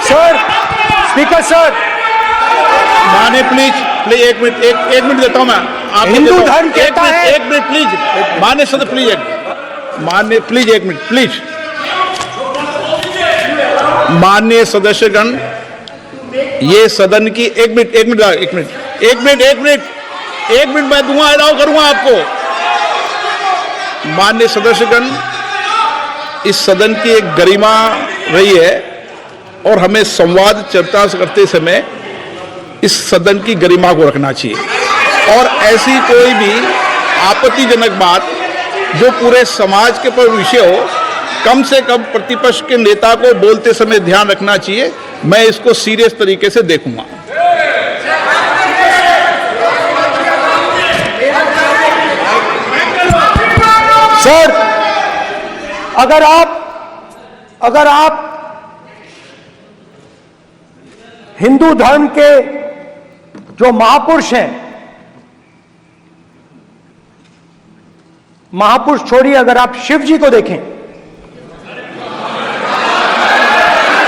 Sir speaker sir, माने please एक minute देता हूं मैं आपको। हिंदू धर्म कहता है। एक मिनट प्लीज, मान्य सदस्य प्लीज, मान्य प्लीज एक मिनट प्लीज। माननीय सदस्यगण, ये सदन की एक मिनट मैं दूंगा, अलाउ करूंगा आपको। माननीय सदस्यगण, इस सदन की एक गरिमा रही है और हमें संवाद चर्चा करते समय इस सदन की गरिमा को रखना चाहिए और ऐसी कोई भी आपत्तिजनक बात जो पूरे समाज के पर विषय हो, कम से कम प्रतिपक्ष के नेता को बोलते समय ध्यान रखना चाहिए। मैं इसको सीरियस तरीके से देखूंगा। सर, अगर आप हिंदू धर्म के जो महापुरुष हैं, महापुरुष छोड़िए, अगर आप शिव जी को देखें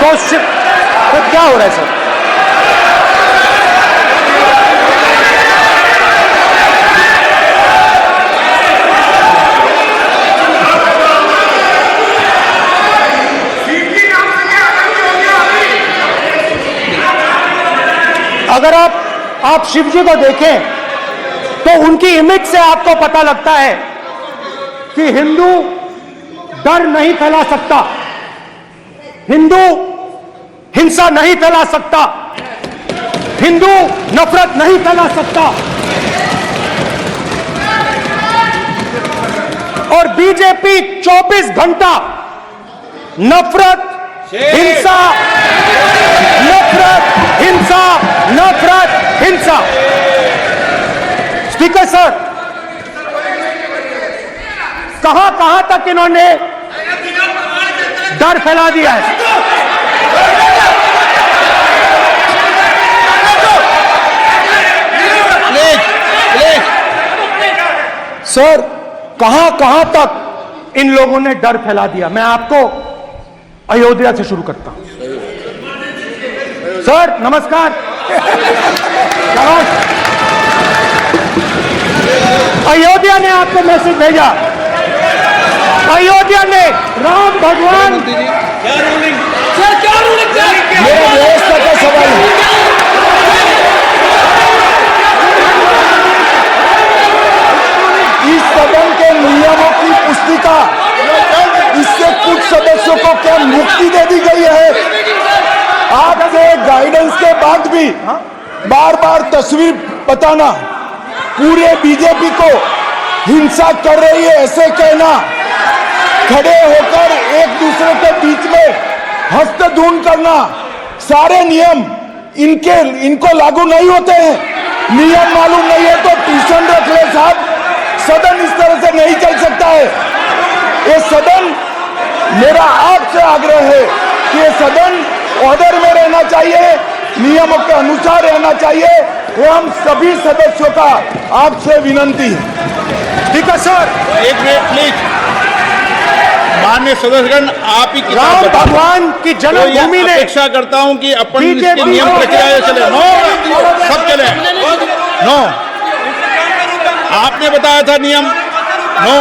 तो क्या हो रहा है सर? अगर आप शिव जी को देखें तो उनकी इमेज से आपको पता लगता है कि हिंदू डर नहीं फैला सकता, हिंदू हिंसा नहीं फैला सकता, हिंदू नफरत नहीं फैला सकता। और बीजेपी 24 घंटा नफरत, हिंसा, नफरत, हिंसा, नफरत, हिंसा। स्पीकर सर, कहां तक इन्होंने डर फैला दिया है? सर, कहां तक इन लोगों ने डर फैला दिया? मैं आपको अयोध्या से शुरू करता हूं। सर नमस्कार। अयोध्या ने आपको मैसेज भेजा, अयोध्या ने राम भगवान, मेरा व्यवस्था का सवाल है। इस सदन के नियमों की पुस्तिका, इससे कुछ सदस्यों को क्या मुक्ति दे दी गई है? आपके गाइडेंस के बाद भी बार बार तस्वीर बताना, पूरे बीजेपी को हिंसा कर रही है ऐसे कहना, खड़े होकर एक दूसरे के बीच में हस्तधून करना, सारे नियम इनको लागू नहीं होते हैं। नियम मालूम नहीं है तो ट्यूशन रख ले साहब, सदन इस तरह से नहीं चल सकता है। ये सदन, मेरा आपसे आग्रह है कि ये सदन ऑर्डर में रहना चाहिए, नियमों के अनुसार रहना चाहिए। वो हम सभी सदस्यों का आपसे विनंती है। ठीक है सर, एक मिनट प्लीज। माननीय सदस्यगण, आप ही राम भगवान की जन्मभूमि ने, अपेक्षा करता हूं कि अपन इसके नियम प्रक्रिया चले। नो, सब चले। नो, आपने बताया था नियम। नो,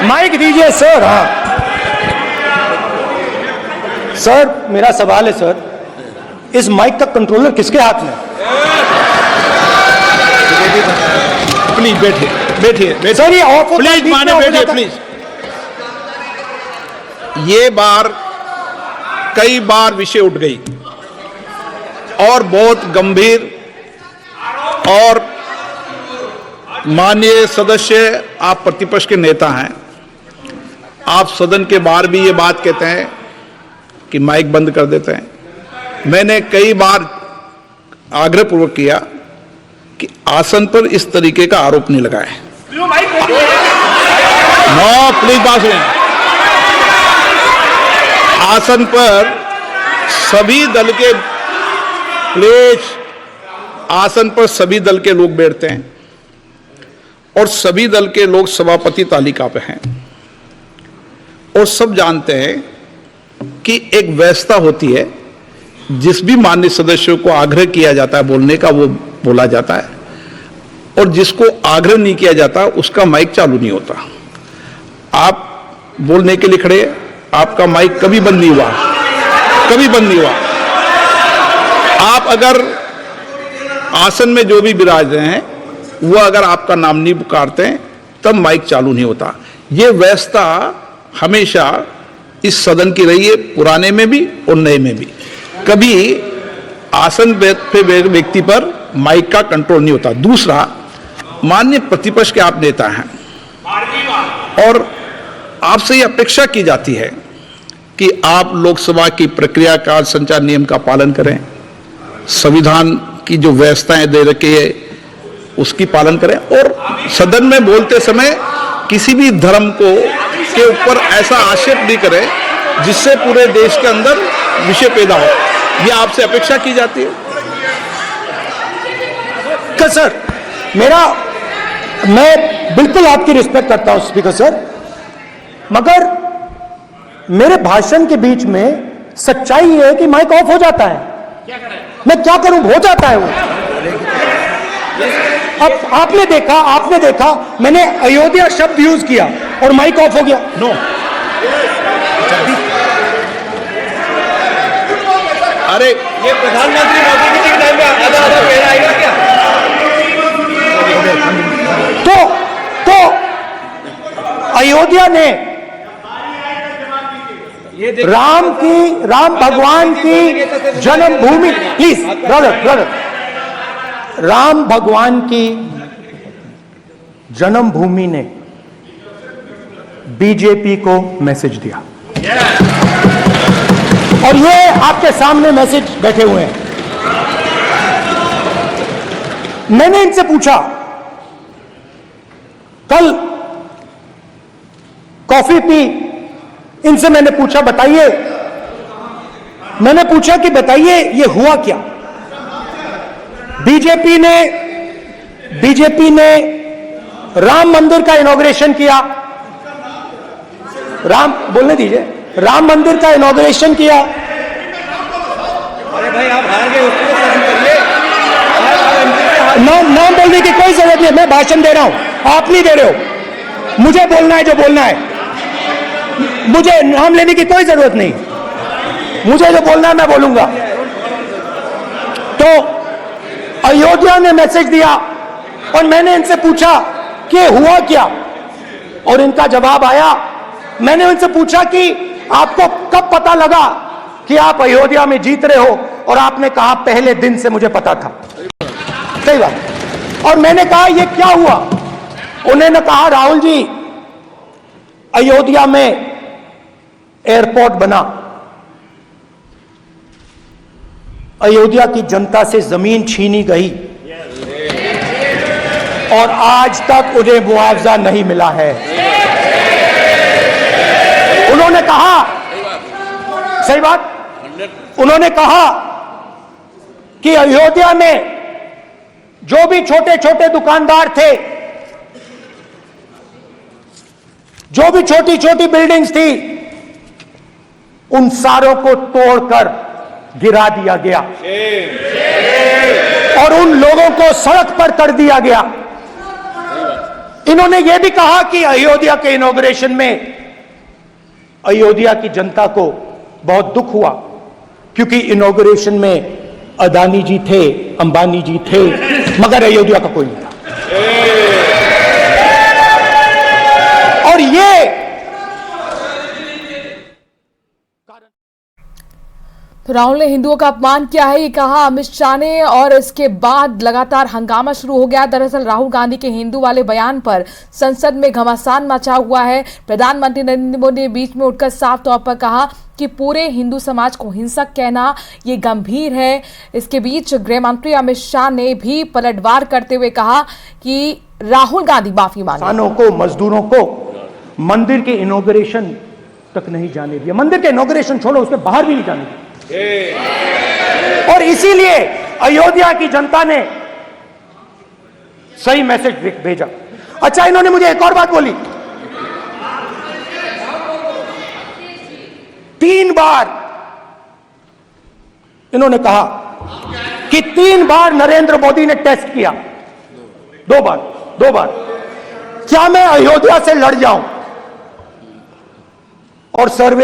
माइक दीजिए सर। हाँ सर, मेरा सवाल है सर, इस माइक का कंट्रोलर किसके हाथ में? प्लीज बैठिए सर, ये ऑफ प्लीज, माने बैठिए प्लीज। ये कई बार विषय उठ गई और बहुत गंभीर, और माननीय सदस्य, आप प्रतिपक्ष के नेता हैं, आप सदन के बाहर भी ये बात कहते हैं कि माइक बंद कर देते हैं। मैंने कई बार आग्रहपूर्वक किया कि आसन पर इस तरीके का आरोप नहीं लगाए। नो प्लीज, बात सुनिए। आसन पर सभी दल के प्लीज आसन पर सभी दल के लोग बैठते हैं और सभी दल के लोग सभापति तालिका पे हैं और सब जानते हैं कि एक व्यवस्था होती है, जिस भी माननीय सदस्यों को आग्रह किया जाता है बोलने का वो बोला जाता है और जिसको आग्रह नहीं किया जाता उसका माइक चालू नहीं होता। आप बोलने के लिए खड़े, आपका माइक कभी बंद नहीं हुआ, कभी बंद नहीं हुआ। आप अगर आसन में जो भी विराज रहे हैं वो अगर आपका नाम नहीं पुकारते हैं तब माइक चालू नहीं होता। ये व्यवस्था हमेशा इस सदन की रही है, पुराने में भी और नए में भी। कभी आसन पे व्यक्ति पर माइक का कंट्रोल नहीं होता। दूसरा, माननीय प्रतिपक्ष के आप नेता हैं और आपसे ये अपेक्षा की जाती है कि आप लोकसभा की प्रक्रिया का संचार नियम का पालन करें, संविधान की जो व्यवस्थाएं दे रखी है उसकी पालन करें और सदन में बोलते समय किसी भी धर्म को के ऊपर ऐसा आक्षेप नहीं करें जिससे पूरे देश के अंदर विषय पैदा हो। ये आपसे अपेक्षा की जाती है। सर, मैं बिल्कुल आपकी रिस्पेक्ट करता हूं स्पीकर सर, मगर मेरे भाषण के बीच में सच्चाई ये है कि माइक ऑफ हो जाता है। मैं क्या करूं, हो जाता है वो। अब आपने देखा मैंने अयोध्या शब्द यूज किया और माइक ऑफ हो गया। नो, अरे ये प्रधानमंत्री मोदी जी के टाइम में आधा आधा कह रहा है क्या? तो अयोध्या ने राम भगवान की जन्मभूमि, प्लीज ब्रदर, राम भगवान की जन्मभूमि ने बीजेपी को मैसेज दिया और ये आपके सामने मैसेज बैठे हुए हैं। मैंने इनसे पूछा, कल कॉफी पी, इनसे मैंने पूछा बताइए ये हुआ क्या? बीजेपी ने राम मंदिर का इनॉग्रेशन किया, बोलने दीजिए, राम मंदिर का इनॉग्रेशन किया। अरे भाई आप हार गए, उसको शासन करिए। नाम बोलने की कोई जरूरत नहीं, मैं भाषण दे रहा हूं, आप नहीं दे रहे हो। मुझे बोलना है जो बोलना है, मुझे नाम लेने की कोई जरूरत नहीं, मुझे जो बोलना है मैं बोलूंगा। तो अयोध्या ने मैसेज दिया और मैंने इनसे पूछा कि हुआ क्या, और इनका जवाब आया। मैंने उनसे पूछा कि आपको कब पता लगा कि आप अयोध्या में जीत रहे हो, और आपने कहा पहले दिन से मुझे पता था। सही बात। और मैंने कहा ये क्या हुआ? उन्होंने कहा राहुल जी, अयोध्या में एयरपोर्ट बना, अयोध्या की जनता से जमीन छीनी गई और आज तक उन्हें मुआवजा नहीं मिला है। उन्होंने कहा, सही बात, उन्होंने कहा कि अयोध्या में जो भी छोटे छोटे दुकानदार थे, जो भी छोटी छोटी बिल्डिंग्स थी, उन सारों को तोड़कर गिरा दिया गया और उन लोगों को सड़क पर कर दिया गया। इन्होंने यह भी कहा कि अयोध्या के इनॉग्रेशन में अयोध्या की जनता को बहुत दुख हुआ, क्योंकि इनॉग्रेशन में अदानी जी थे, अंबानी जी थे, मगर अयोध्या का कोई नहीं था। और ये तो राहुल ने हिंदुओं का अपमान किया है, ये कहा अमित शाह ने, और इसके बाद लगातार हंगामा शुरू हो गया। दरअसल राहुल गांधी के हिंदू वाले बयान पर संसद में घमासान मचा हुआ है। प्रधानमंत्री नरेंद्र मोदी ने बीच में उठकर साफ तौर पर कहा कि पूरे हिंदू समाज को हिंसक कहना ये गंभीर है। इसके बीच गृह मंत्री अमित शाह ने भी पलटवार करते हुए कहा कि राहुल गांधी माफी मांगे। किसानों को, मजदूरों को मंदिर के इनॉग्रेशन तक नहीं जाने दिया। मंदिर के इनॉग्रेशन छोड़ो, उसके बाहर भी नहीं जाने दिया। और इसीलिए अयोध्या की जनता ने सही मैसेज भेजा। अच्छा, इन्होंने मुझे एक और बात बोली, 3 बार इन्होंने कहा कि 3 बार नरेंद्र मोदी ने टेस्ट किया, 2 बार। क्या मैं अयोध्या से लड़ जाऊं और सर्वे